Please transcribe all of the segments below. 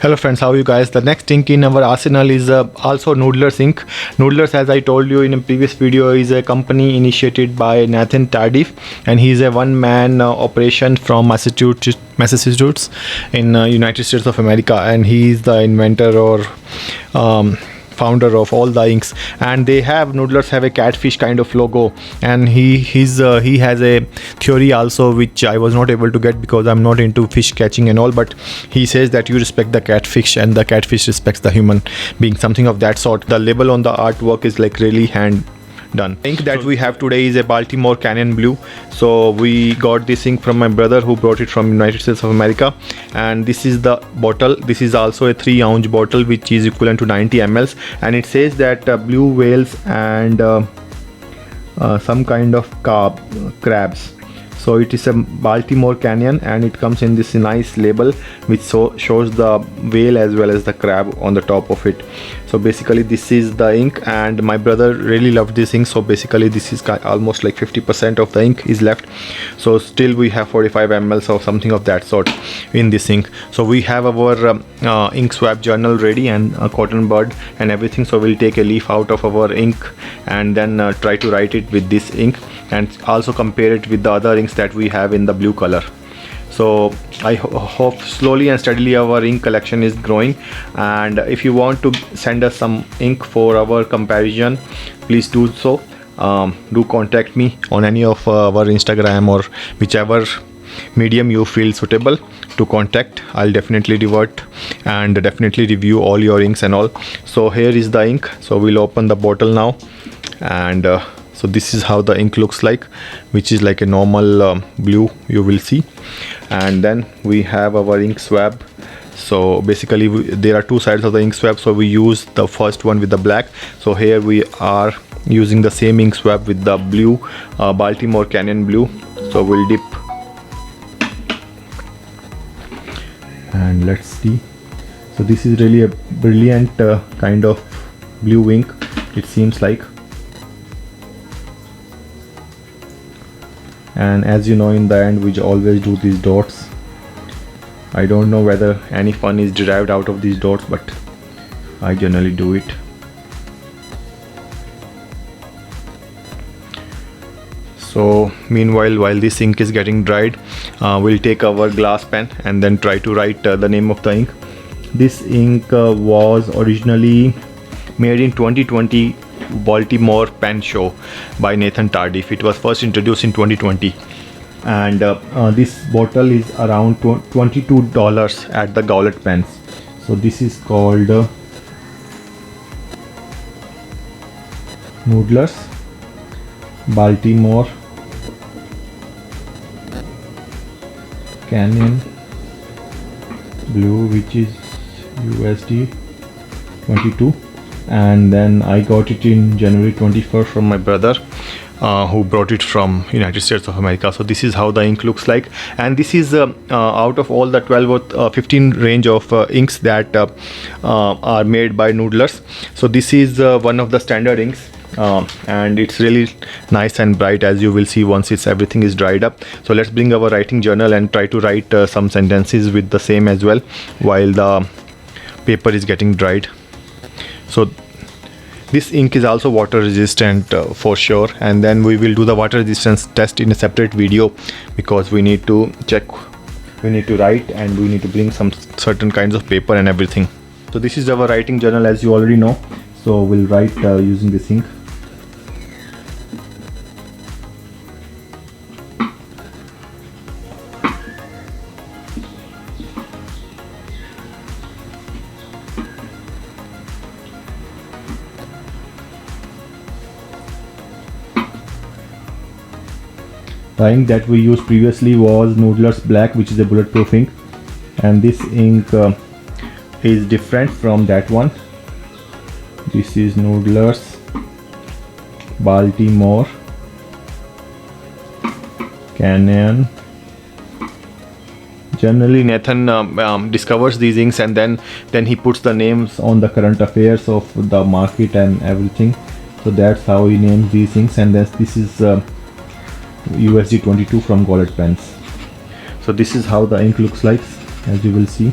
Hello friends, how are you guys? The next ink in our arsenal is also Noodler's ink. Noodler's, as I told you in a previous video, is a company initiated by Nathan Tardif, and he is a one-man operation from Massachusetts in United States of America, and he is the inventor or founder of all the inks. And Noodlers have a catfish kind of logo, and he has a theory also, which I was not able to get because I'm not into fish catching and all, but he says that you respect the catfish and the catfish respects the human being, something of that sort. The label on the artwork is like really hand done. The ink that we have today is a Baltimore Canyon Blue. So we got this ink from my brother, who brought it from United States of America, and this is the bottle. This is also a 3-ounce bottle, which is equivalent to 90 ml, and it says that blue whales and some kind of crabs. So it is a Baltimore Canyon, and it comes in this nice label which shows the whale as well as the crab on the top of it. So basically this is the ink, and my brother really loved this ink. So basically this is almost like 50% of the ink is left. So still we have 45 ml or something of that sort in this ink. So we have our ink swab journal ready and a cotton bud and everything. So we'll take a leaf out of our ink and then try to write it with this ink, and also compare it with the other inks that we have in the blue color. So I hope slowly and steadily our ink collection is growing, and if you want to send us some ink for our comparison, please do so. Do contact me on any of our Instagram or whichever medium you feel suitable to contact. I'll definitely revert and definitely review all your inks and all. So here is the ink. So we'll open the bottle now, and so this is how the ink looks like, which is like a normal blue you will see. And then we have our ink swab. So basically there are two sides of the ink swab, so we use the first one with the black. So here we are using the same ink swab with the blue Baltimore Canyon Blue. So we'll dip and let's see. So this is really a brilliant kind of blue ink, it seems like. And as you know, in the end we always do these dots. I don't know whether any fun is derived out of these dots, but I generally do it. So meanwhile, while this ink is getting dried, we'll take our glass pen and then try to write the name of the ink. This ink was originally made in 2020 Baltimore Pen Show by Nathan Tardif. It was first introduced in 2020, and this bottle is around $22 at the Goulet Pens. So this is called Noodler's Baltimore Canyon Blue, which is USD 22. And then I got it in January 21st from my brother, who brought it from United States of America. So this is how the ink looks like, and this is out of all the 12 or 15 range of inks that are made by Noodlers. So this is one of the standard inks, and it's really nice and bright, as you will see once everything is dried up. So let's bring our writing journal and try to write some sentences with the same as well while the paper is getting dried. So this ink is also water resistant for sure, and then we will do the water resistance test in a separate video, because we need to check, we need to write, and we need to bring some certain kinds of paper and everything. So this is our writing journal, as you already know. So we'll write using this ink. The ink that we used previously was Noodler's Black, which is a bulletproof ink, and this ink is different from that one. This is Noodler's Baltimore Canyon. Generally Nathan discovers these inks, and then he puts the names on the current affairs of the market and everything. So that's how he names these inks, and this is USD 22 from Goulet Pens. So this is how the ink looks like, as you will see.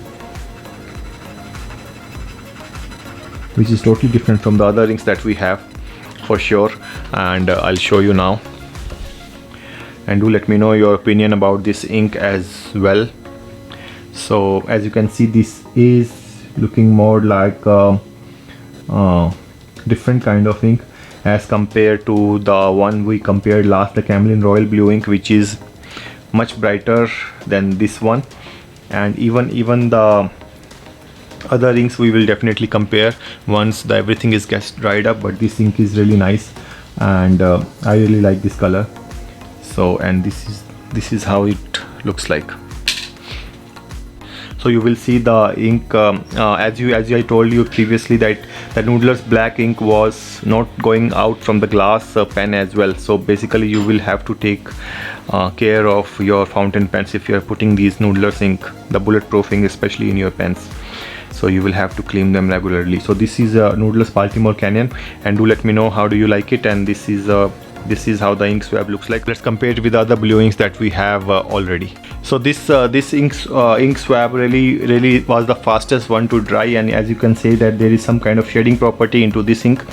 which is totally different from the other inks that we have for sure, and I'll show you now. And do let me know your opinion about this ink as well. So as you can see, this is looking more like a different kind of ink as compared to the one we compared last, the Camlin Royal Blue ink, which is much brighter than this one. And even the other inks we will definitely compare once everything is gets dried up, but this ink is really nice, and I really like this color. So, and this is how it looks like. So you will see the ink as I told you previously, that the Noodler's black ink was not going out from the glass pen as well. So basically you will have to take care of your fountain pens if you are putting these Noodler's ink, the bulletproof ink, especially in your pens. So you will have to clean them regularly. So this is Noodler's Baltimore Canyon, and do let me know how do you like it. And this is how the ink swab looks like. Let's compare it with other blue inks that we have already. So this ink swab really was the fastest one to dry, and as you can see that there is some kind of shading property into this ink,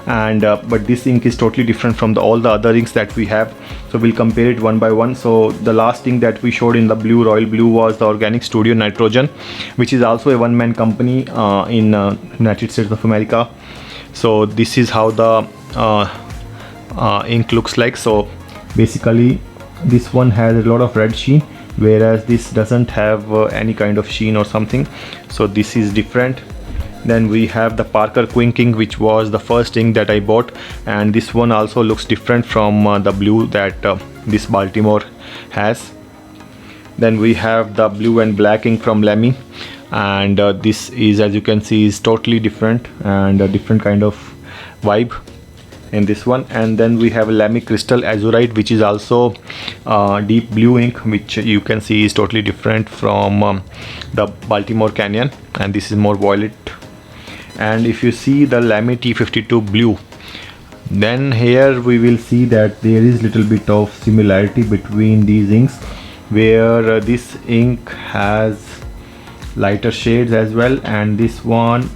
and but this ink is totally different from all the other inks that we have. So we'll compare it one by one. So the last ink that we showed in the blue, Royal Blue, was the Organic Studio Nitrogen, which is also a one-man company in United States of America. So this is how the ink looks like. So basically this one has a lot of red sheen, whereas this doesn't have any kind of sheen or something. So this is different. Then we have the Parker Quink ink, which was the first ink that I bought, and this one also looks different from the blue that this Baltimore has. Then we have the blue and black ink from Lamy, and this is, as you can see, is totally different and a different kind of vibe in this one. And then we have a Lamy Crystal Azurite, which is also deep blue ink, which you can see is totally different from the Baltimore Canyon, and this is more violet. And if you see the Lamy T52 blue, then here we will see that there is little bit of similarity between these inks, where this ink has lighter shades as well, and this one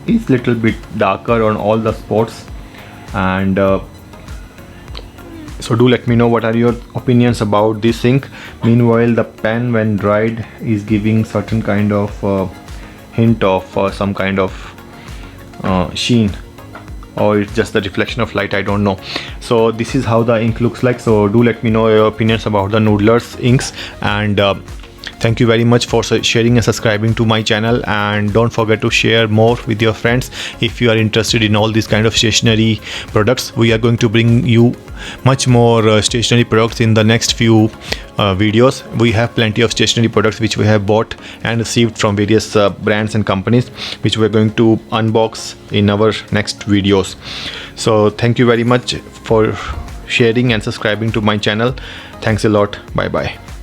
is little bit darker on all the spots. And so do let me know what are your opinions about this ink. Meanwhile, the pen when dried is giving certain kind of hint of some kind of sheen, or it's just the reflection of light, I don't know. So this is how the ink looks like. So do let me know your opinions about the Noodler's inks, and thank you very much for sharing and subscribing to my channel, and don't forget to share more with your friends if you are interested in all these kind of stationery products. We are going to bring you much more stationery products in the next few videos. We have plenty of stationery products which we have bought and received from various brands and companies, which we are going to unbox in our next videos. So thank you very much for sharing and subscribing to my channel. Thanks a lot. Bye bye.